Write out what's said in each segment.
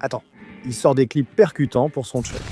Attends, il sort des clips percutants pour son Chuck.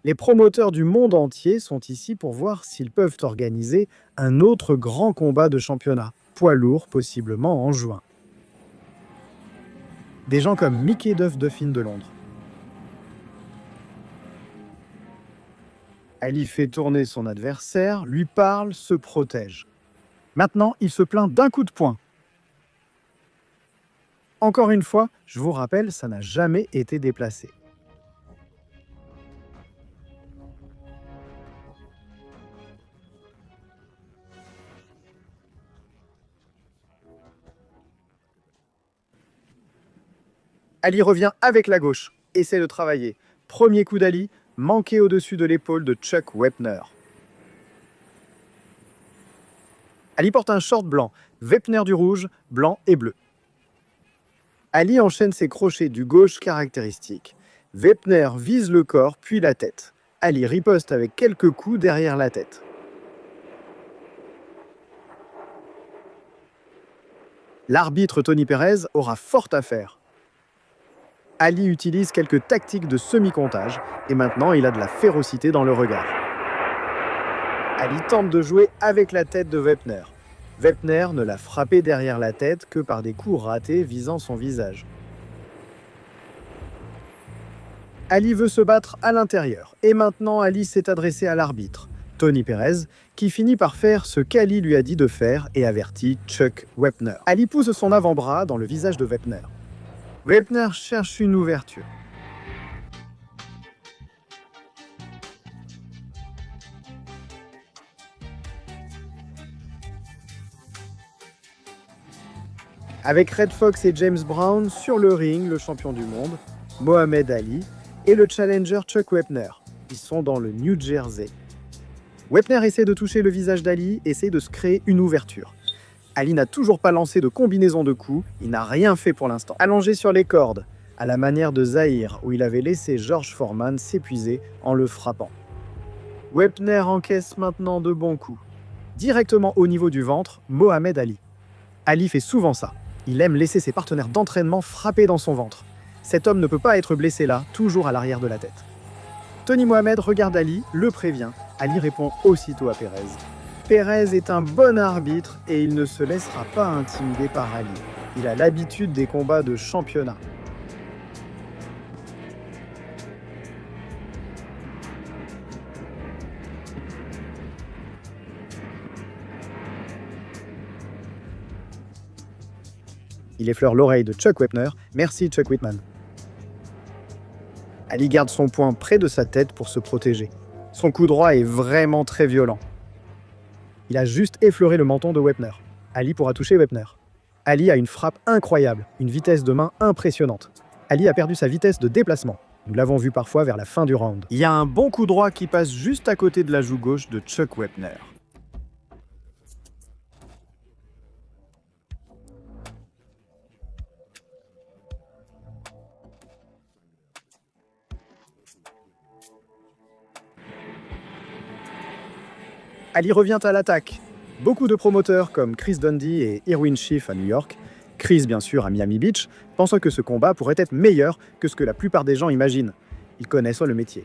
Les promoteurs du monde entier sont ici pour voir s'ils peuvent organiser un autre grand combat de championnat, poids lourd possiblement en juin. Des gens comme Mickey Duff Duffin de Londres. Ali fait tourner son adversaire, lui parle, se protège. Maintenant, il se plaint d'un coup de poing. Encore une fois, je vous rappelle, ça n'a jamais été déplacé. Ali revient avec la gauche, essaie de travailler. Premier coup d'Ali, manqué au-dessus de l'épaule de Chuck Wepner. Ali porte un short blanc, Wepner du rouge, blanc et bleu. Ali enchaîne ses crochets du gauche caractéristique. Wepner vise le corps puis la tête. Ali riposte avec quelques coups derrière la tête. L'arbitre Tony Perez aura fort à faire. Ali utilise quelques tactiques de semi-comptage et maintenant il a de la férocité dans le regard. Ali tente de jouer avec la tête de Wepner. Wepner ne l'a frappé derrière la tête que par des coups ratés visant son visage. Ali veut se battre à l'intérieur et maintenant Ali s'est adressé à l'arbitre, Tony Perez, qui finit par faire ce qu'Ali lui a dit de faire et avertit Chuck Wepner. Ali pousse son avant-bras dans le visage de Wepner. Wepner cherche une ouverture. Avec Red Fox et James Brown sur le ring, le champion du monde, Mohamed Ali et le challenger Chuck Wepner. Ils sont dans le New Jersey. Wepner essaie de toucher le visage d'Ali, essaie de se créer une ouverture. Ali n'a toujours pas lancé de combinaison de coups, il n'a rien fait pour l'instant. Allongé sur les cordes, à la manière de Zahir, où il avait laissé George Foreman s'épuiser en le frappant. Wepner encaisse maintenant de bons coups. directement au niveau du ventre, Mohamed Ali. Ali fait souvent ça. Il aime laisser ses partenaires d'entraînement frapper dans son ventre. Cet homme ne peut pas être blessé là, toujours à l'arrière de la tête. Tony Mohamed regarde Ali, le prévient. Ali répond aussitôt à Perez. Perez est un bon arbitre et il ne se laissera pas intimider par Ali. Il a l'habitude des combats de championnat. Il effleure l'oreille de Chuck Wepner. Merci Chuck Whitman. Ali garde son poing près de sa tête pour se protéger. Son coup droit est vraiment très violent. Il a juste effleuré le menton de Wepner. Ali pourra toucher Wepner. Ali a une frappe incroyable, une vitesse de main impressionnante. Ali a perdu sa vitesse de déplacement. Nous l'avons vu parfois vers la fin du round. Il y a un bon coup droit qui passe juste à côté de la joue gauche de Chuck Wepner. Ali revient à l'attaque. Beaucoup de promoteurs comme Chris Dundee et Irwin Schiff à New York, Chris bien sûr à Miami Beach, pensent que ce combat pourrait être meilleur que ce que la plupart des gens imaginent. Ils connaissent le métier.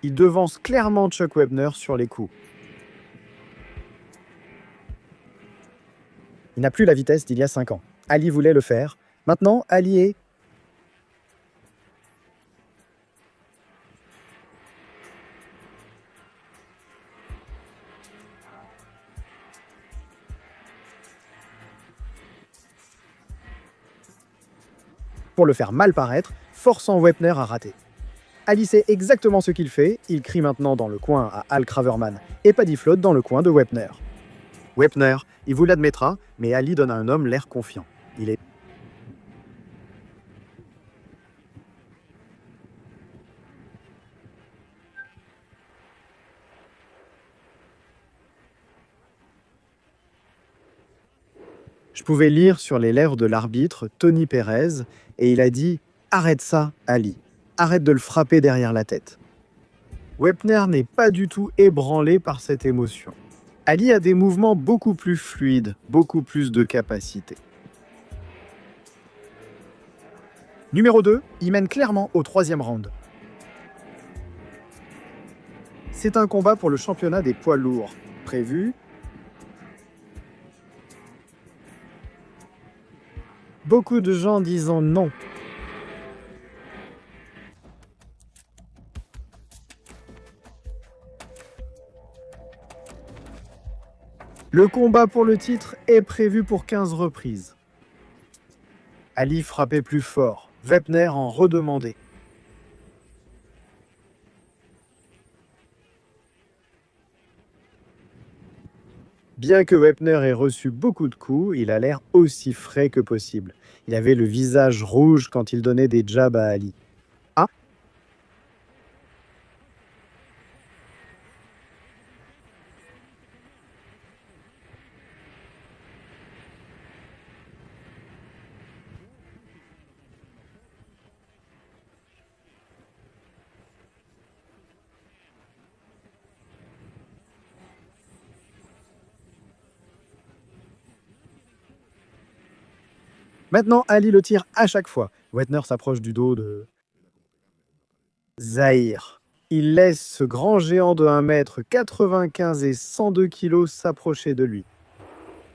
Il devance clairement Chuck Wepner sur les coups. Il n'a plus la vitesse d'il y a 5 ans. Ali voulait le faire. Maintenant, Ali est... pour le faire mal paraître, forçant Wepner à rater. Ali sait exactement ce qu'il fait, il crie maintenant dans le coin à Al Craverman et Paddy Flood dans le coin de Wepner. Wepner, il vous l'admettra, mais Ali donne à un homme l'air confiant. Il est... Je pouvais lire sur les lèvres de l'arbitre, Tony Perez, et il a dit « Arrête ça, Ali. Arrête de le frapper derrière la tête. » Wepner n'est pas du tout ébranlé par cette émotion. Ali a des mouvements beaucoup plus fluides, beaucoup plus de capacité. Numéro 2, il mène clairement au 3e round. C'est un combat pour le championnat des poids lourds, prévu. Beaucoup de gens disant non. Le combat pour le titre est prévu pour 15 reprises. Ali frappait plus fort, Wepner en redemandait. Bien que Wepner ait reçu beaucoup de coups, il a l'air aussi frais que possible. Il avait le visage rouge quand il donnait des jabs à Ali. Ah! Maintenant, Ali le tire à chaque fois. Wepner s'approche du dos de Zahir. Il laisse ce grand géant de 1m95 et 102 kg s'approcher de lui.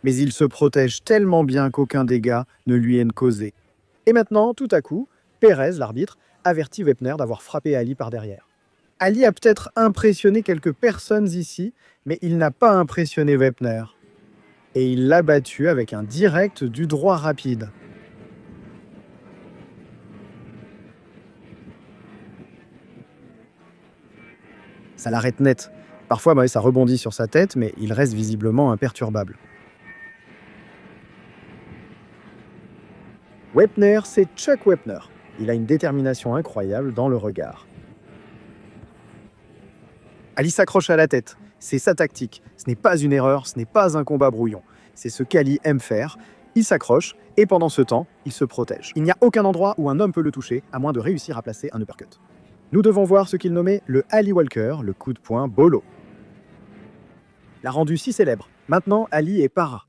Mais il se protège tellement bien qu'aucun dégât ne lui est causé. Et maintenant, tout à coup, Perez, l'arbitre, avertit Wepner d'avoir frappé Ali par derrière. Ali a peut-être impressionné quelques personnes ici, mais il n'a pas impressionné Wepner. Et il l'a battu avec un direct du droit rapide. Ça l'arrête net. Parfois, ça rebondit sur sa tête, mais il reste visiblement imperturbable. Wepner, c'est Chuck Wepner. Il a une détermination incroyable dans le regard. Ali s'accroche à la tête. C'est sa tactique. Ce n'est pas une erreur, ce n'est pas un combat brouillon. C'est ce qu'Ali aime faire. Il s'accroche et pendant ce temps, il se protège. Il n'y a aucun endroit où un homme peut le toucher, à moins de réussir à placer un uppercut. Nous devons voir ce qu'il nommait le Ali Walker, le coup de poing bolo. l'a rendu si célèbre. Maintenant, Ali est para.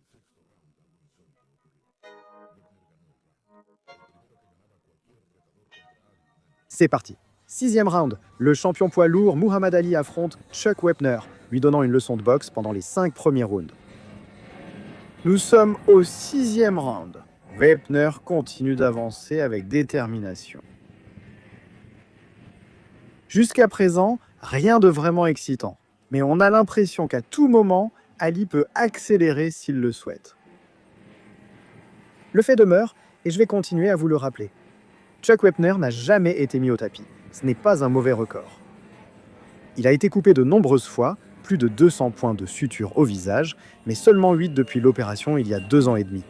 C'est parti. 6e round. Le champion poids lourd Muhammad Ali affronte Chuck Wepner, lui donnant une leçon de boxe pendant les 5 premiers rounds. Nous sommes au 6e round. Wepner continue d'avancer avec détermination. Jusqu'à présent, rien de vraiment excitant. Mais on a l'impression qu'à tout moment, Ali peut accélérer s'il le souhaite. Le fait demeure, et je vais continuer à vous le rappeler. Chuck Wepner n'a jamais été mis au tapis. Ce n'est pas un mauvais record. Il a été coupé de nombreuses fois, plus de 200 points de suture au visage, mais seulement 8 depuis l'opération il y a 2 ans et demi.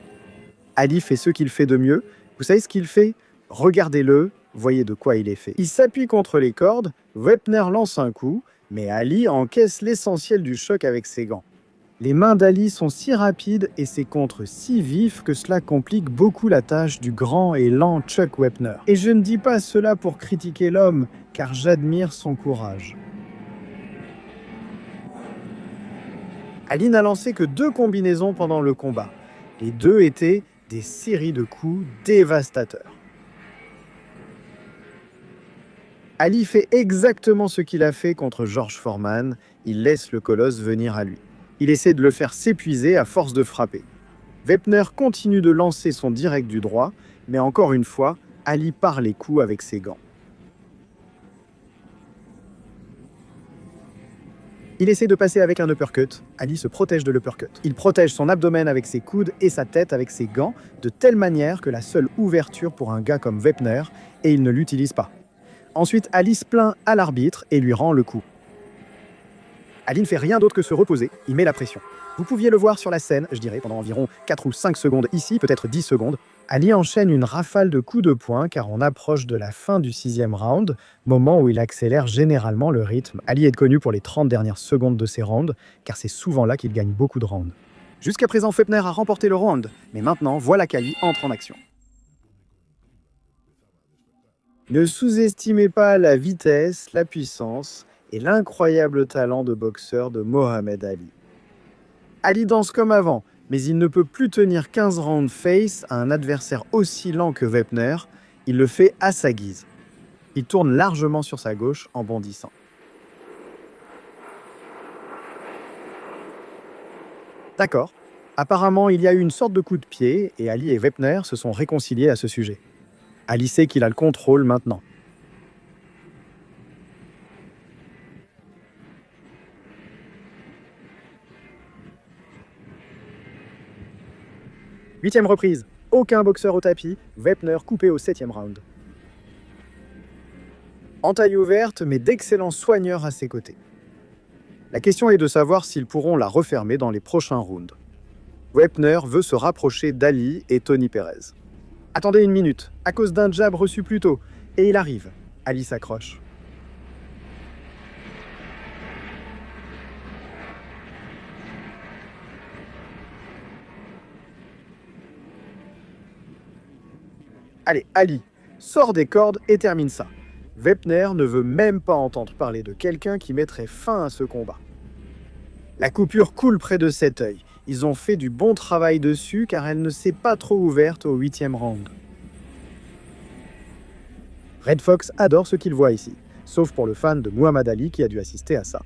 Ali fait ce qu'il fait de mieux. Vous savez ce qu'il fait? Regardez-le, voyez de quoi il est fait. Il s'appuie contre les cordes, Wepner lance un coup, mais Ali encaisse l'essentiel du choc avec ses gants. Les mains d'Ali sont si rapides et ses contres si vifs que cela complique beaucoup la tâche du grand et lent Chuck Wepner. Et je ne dis pas cela pour critiquer l'homme, car j'admire son courage. Ali n'a lancé que 2 combinaisons pendant le combat. Les 2 étaient des séries de coups dévastateurs. Ali fait exactement ce qu'il a fait contre George Foreman, il laisse le colosse venir à lui. Il essaie de le faire s'épuiser à force de frapper. Wepner continue de lancer son direct du droit, mais encore une fois, Ali part les coups avec ses gants. Il essaie de passer avec un uppercut. Ali se protège de l'uppercut. Il protège son abdomen avec ses coudes et sa tête avec ses gants, de telle manière que la seule ouverture pour un gars comme Wepner, et il ne l'utilise pas. Ensuite, Ali se plaint à l'arbitre et lui rend le coup. Ali ne fait rien d'autre que se reposer, il met la pression. Vous pouviez le voir sur la scène, je dirais, pendant environ 4 ou 5 secondes ici, peut-être 10 secondes. Ali enchaîne une rafale de coups de poing car on approche de la fin du 6e round, moment où il accélère généralement le rythme. Ali est connu pour les 30 dernières secondes de ses rounds, car c'est souvent là qu'il gagne beaucoup de rounds. Jusqu'à présent, Wepner a remporté le round, mais maintenant, voilà qu'Ali entre en action. Ne sous-estimez pas la vitesse, la puissance et l'incroyable talent de boxeur de Mohamed Ali. Ali danse comme avant, mais il ne peut plus tenir 15 rounds face à un adversaire aussi lent que Wepner. Il le fait à sa guise. Il tourne largement sur sa gauche en bondissant. D'accord. Apparemment, il y a eu une sorte de coup de pied et Ali et Wepner se sont réconciliés à ce sujet. Ali sait qu'il a le contrôle maintenant. Huitième reprise. Aucun boxeur au tapis. Wepner coupé au 7e round. Entaille ouverte, mais d'excellents soigneurs à ses côtés. La question est de savoir s'ils pourront la refermer dans les prochains rounds. Wepner veut se rapprocher d'Ali et Tony Perez. Attendez une minute, à cause d'un jab reçu plus tôt. Et il arrive. Ali s'accroche. Allez, Ali, sors des cordes et termine ça. Wepner ne veut même pas entendre parler de quelqu'un qui mettrait fin à ce combat. La coupure coule près de cet œil. Ils ont fait du bon travail dessus car elle ne s'est pas trop ouverte au 8e round. Red Fox adore ce qu'il voit ici, sauf pour le fan de Muhammad Ali qui a dû assister à ça.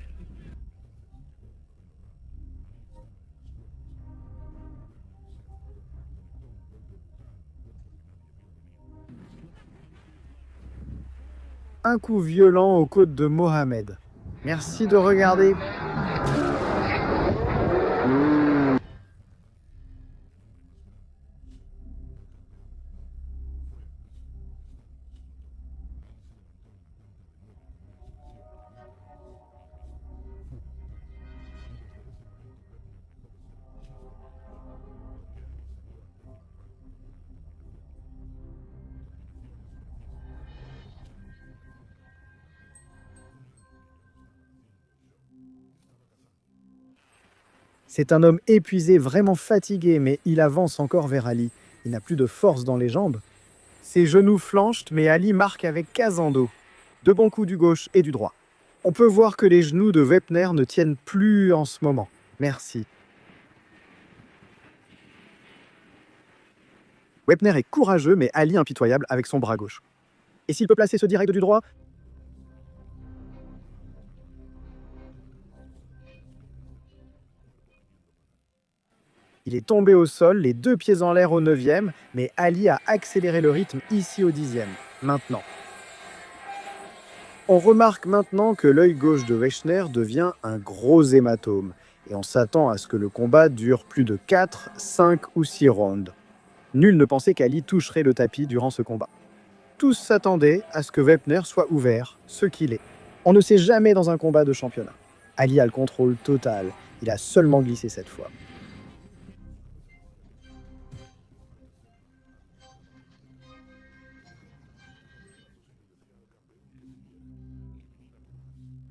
Un coup violent aux côtes de Mohamed. Merci de regarder. C'est un homme épuisé, vraiment fatigué, mais il avance encore vers Ali. Il n'a plus de force dans les jambes. Ses genoux flanchent, mais Ali marque avec Casando. 2 bons coups du gauche et du droit. On peut voir que les genoux de Wepner ne tiennent plus en ce moment. Merci. Wepner est courageux, mais Ali impitoyable avec son bras gauche. Et s'il peut placer ce direct du droit? Il est tombé au sol, les 2 pieds en l'air au 9e, mais Ali a accéléré le rythme ici au 10e. Maintenant. On remarque maintenant que l'œil gauche de Wechner devient un gros hématome, et on s'attend à ce que le combat dure plus de 4, 5 ou 6 rounds. Nul ne pensait qu'Ali toucherait le tapis durant ce combat. Tous s'attendaient à ce que Wepner soit ouvert, ce qu'il est. On ne sait jamais dans un combat de championnat. Ali a le contrôle total, il a seulement glissé cette fois.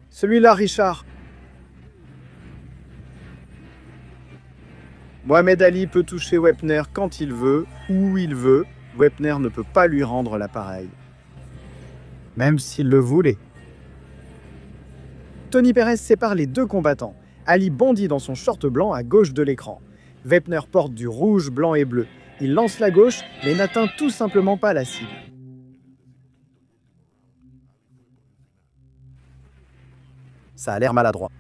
Celui-là, Richard. Mohamed Ali peut toucher Wepner quand il veut, où il veut. Wepner ne peut pas lui rendre l'appareil. Même s'il le voulait. Tony Perez sépare les 2 combattants. Ali bondit dans son short blanc à gauche de l'écran. Wepner porte du rouge, blanc et bleu. Il lance la gauche, mais n'atteint tout simplement pas la cible. Ça a l'air maladroit.